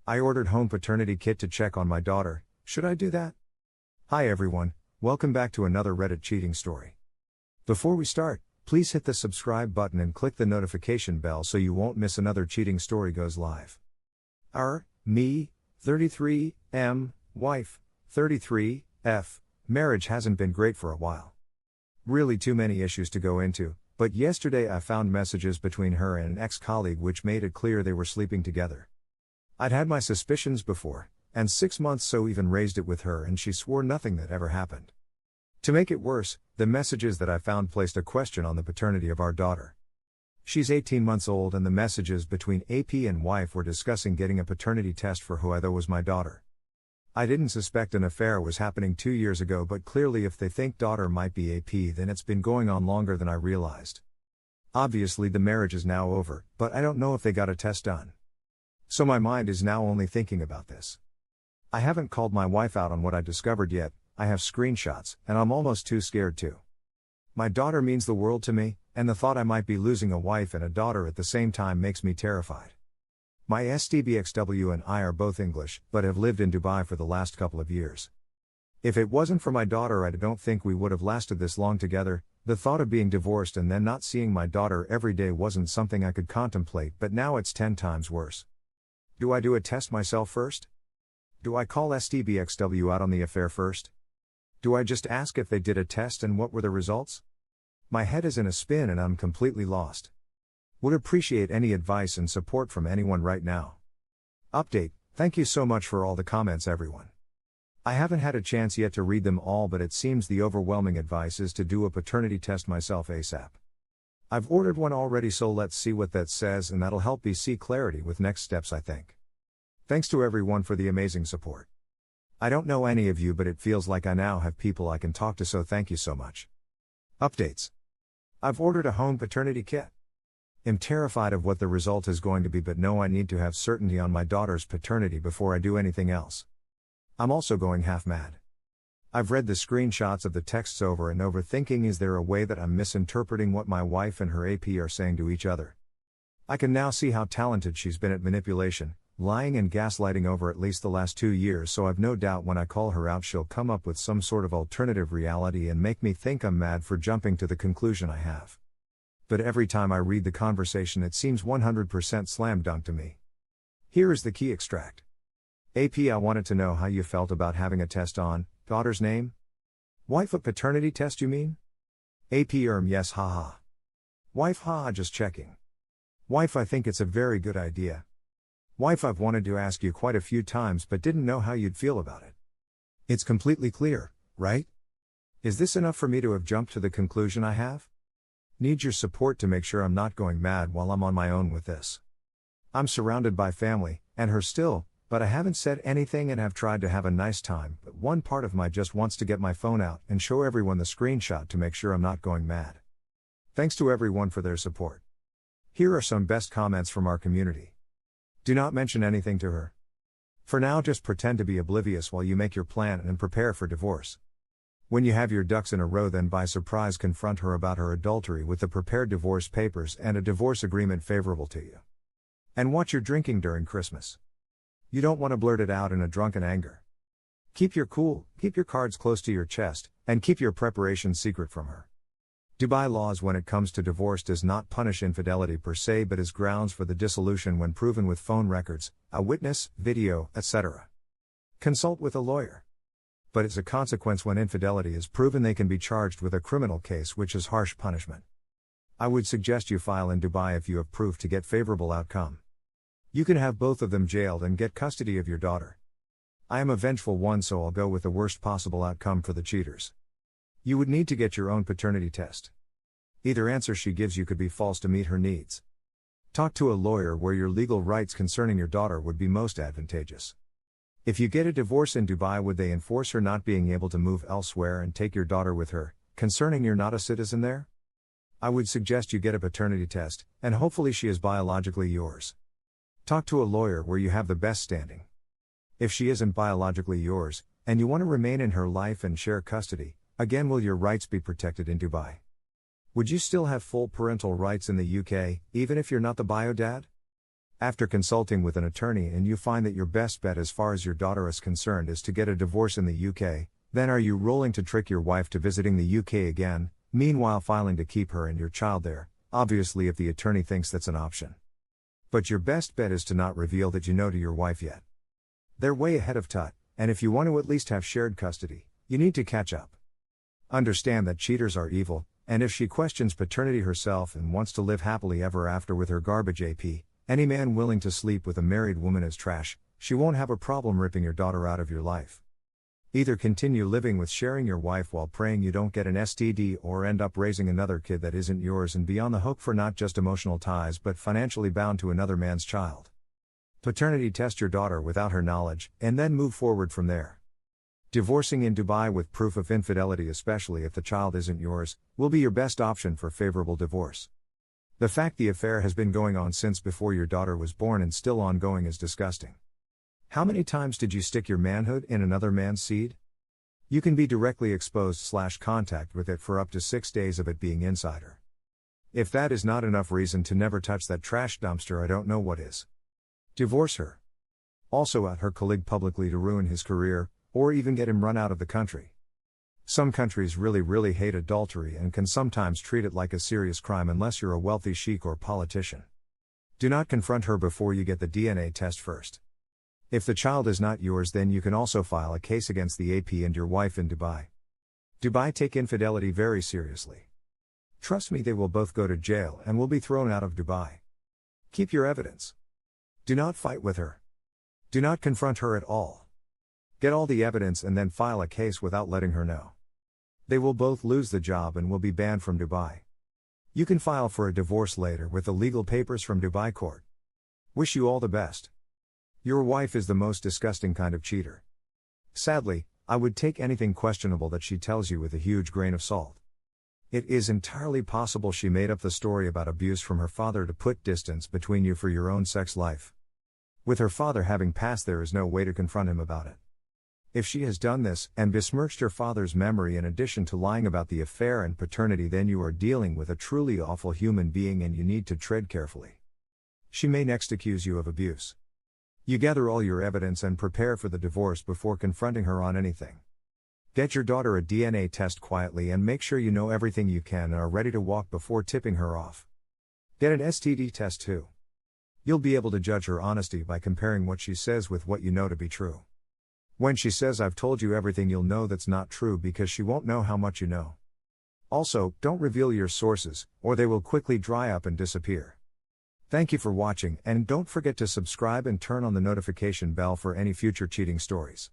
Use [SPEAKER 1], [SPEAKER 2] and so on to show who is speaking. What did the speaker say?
[SPEAKER 1] I ordered home paternity kit to check on my daughter. Should I do that? Hi everyone, welcome back to another Reddit cheating story. Before we start, please hit the subscribe button and click the notification bell so you won't miss another cheating story goes live. Me, 33, M, wife, 33, F, marriage hasn't been great for a while. Really too many issues to go into, but yesterday I found messages between her and an ex-colleague which made it clear they were sleeping together. I'd had my suspicions before, and 6 months so even raised it with her and she swore nothing that ever happened. To make it worse, the messages that I found placed a question on the paternity of our daughter. She's 18 months old and the messages between AP and wife were discussing getting a paternity test for who I thought was my daughter. I didn't suspect an affair was happening 2 years ago, but clearly if they think daughter might be AP then it's been going on longer than I realized. Obviously the marriage is now over, but I don't know if they got a test done. So my mind is now only thinking about this. I haven't called my wife out on what I discovered yet, I have screenshots, and I'm almost too scared to. My daughter means the world to me, and the thought I might be losing a wife and a daughter at the same time makes me terrified. My SDBXW and I are both English, but have lived in Dubai for the last couple of years. If it wasn't for my daughter I don't think we would have lasted this long together. The thought of being divorced and then not seeing my daughter every day wasn't something I could contemplate, but now it's 10 times worse. Do I do a test myself first? Do I call SDBXW out on the affair first? Do I just ask if they did a test and what were the results? My head is in a spin and I'm completely lost. Would appreciate any advice and support from anyone right now. Update, thank you so much for all the comments everyone. I haven't had a chance yet to read them all, but it seems the overwhelming advice is to do a paternity test myself ASAP. I've ordered one already, so let's see what that says, and that'll help me see clarity with next steps I think. Thanks to everyone for the amazing support. I don't know any of you, but it feels like I now have people I can talk to, so thank you so much. Updates. I've ordered a home paternity kit. I'm terrified of what the result is going to be, but know I need to have certainty on my daughter's paternity before I do anything else. I'm also going half mad. I've read the screenshots of the texts over and over, thinking, is there a way that I'm misinterpreting what my wife and her AP are saying to each other? I can now see how talented she's been at manipulation, lying and gaslighting over at least the last 2 years, so I've no doubt when I call her out she'll come up with some sort of alternative reality and make me think I'm mad for jumping to the conclusion I have. But every time I read the conversation it seems 100% slam dunk to me. Here is the key extract. AP, I wanted to know how you felt about having a test on daughter's name? Wife, a paternity test you mean? AP, yes, haha. Wife, haha, just checking. Wife, I think it's a very good idea. Wife, I've wanted to ask you quite a few times but didn't know how you'd feel about it. It's completely clear, right? Is this enough for me to have jumped to the conclusion I have? Need your support to make sure I'm not going mad while I'm on my own with this. I'm surrounded by family, and her still, but I haven't said anything and have tried to have a nice time, but one part of me just wants to get my phone out and show everyone the screenshot to make sure I'm not going mad. Thanks to everyone for their support. Here are some best comments from our community. Do not mention anything to her. For now just pretend to be oblivious while you make your plan and prepare for divorce. When you have your ducks in a row, then by surprise confront her about her adultery with the prepared divorce papers and a divorce agreement favorable to you. And watch your drinking during Christmas. You don't want to blurt it out in a drunken anger. Keep your cool, keep your cards close to your chest, and keep your preparations secret from her. Dubai laws when it comes to divorce does not punish infidelity per se, but is grounds for the dissolution when proven with phone records, a witness, video, etc. Consult with a lawyer. But as a consequence, when infidelity is proven, they can be charged with a criminal case, which is harsh punishment. I would suggest you file in Dubai if you have proof to get favorable outcome. You can have both of them jailed and get custody of your daughter. I am a vengeful one, so I'll go with the worst possible outcome for the cheaters. You would need to get your own paternity test. Either answer she gives you could be false to meet her needs. Talk to a lawyer where your legal rights concerning your daughter would be most advantageous. If you get a divorce in Dubai, would they enforce her not being able to move elsewhere and take your daughter with her, concerning you're not a citizen there? I would suggest you get a paternity test, and hopefully she is biologically yours. Talk to a lawyer where you have the best standing. If she isn't biologically yours, and you want to remain in her life and share custody, again, will your rights be protected in Dubai? Would you still have full parental rights in the UK, even if you're not the bio dad? After consulting with an attorney and you find that your best bet as far as your daughter is concerned is to get a divorce in the UK, then are you rolling to trick your wife to visiting the UK again, meanwhile filing to keep her and your child there, obviously if the attorney thinks that's an option. But your best bet is to not reveal that you know to your wife yet. They're way ahead of tut, and if you want to at least have shared custody, you need to catch up. Understand that cheaters are evil, and if she questions paternity herself and wants to live happily ever after with her garbage AP, any man willing to sleep with a married woman is trash, she won't have a problem ripping your daughter out of your life. Either continue living with sharing your wife while praying you don't get an STD or end up raising another kid that isn't yours and be on the hook for not just emotional ties but financially bound to another man's child. Paternity test your daughter without her knowledge, and then move forward from there. Divorcing in Dubai with proof of infidelity, especially if the child isn't yours, will be your best option for favorable divorce. The fact the affair has been going on since before your daughter was born and still ongoing is disgusting. How many times did you stick your manhood in another man's seed? You can be directly exposed/contact with it for up to 6 days of it being inside her. If that is not enough reason to never touch that trash dumpster, I don't know what is. Divorce her. Also out her colleague publicly to ruin his career, or even get him run out of the country. Some countries really hate adultery and can sometimes treat it like a serious crime unless you're a wealthy sheik or politician. Do not confront her before you get the DNA test first. If the child is not yours, then you can also file a case against the AP and your wife in Dubai. Dubai take infidelity very seriously. Trust me, they will both go to jail and will be thrown out of Dubai. Keep your evidence. Do not fight with her. Do not confront her at all. Get all the evidence and then file a case without letting her know. They will both lose the job and will be banned from Dubai. You can file for a divorce later with the legal papers from Dubai court. Wish you all the best. Your wife is the most disgusting kind of cheater. Sadly, I would take anything questionable that she tells you with a huge grain of salt. It is entirely possible she made up the story about abuse from her father to put distance between you for your own sex life. With her father having passed, there is no way to confront him about it. If she has done this and besmirched her father's memory in addition to lying about the affair and paternity, then you are dealing with a truly awful human being and you need to tread carefully. She may next accuse you of abuse. You gather all your evidence and prepare for the divorce before confronting her on anything. Get your daughter a DNA test quietly and make sure you know everything you can and are ready to walk before tipping her off. Get an STD test too. You'll be able to judge her honesty by comparing what she says with what you know to be true. When she says I've told you everything, you'll know that's not true because she won't know how much you know. Also, don't reveal your sources, or they will quickly dry up and disappear. Thank you for watching, and don't forget to subscribe and turn on the notification bell for any future cheating stories.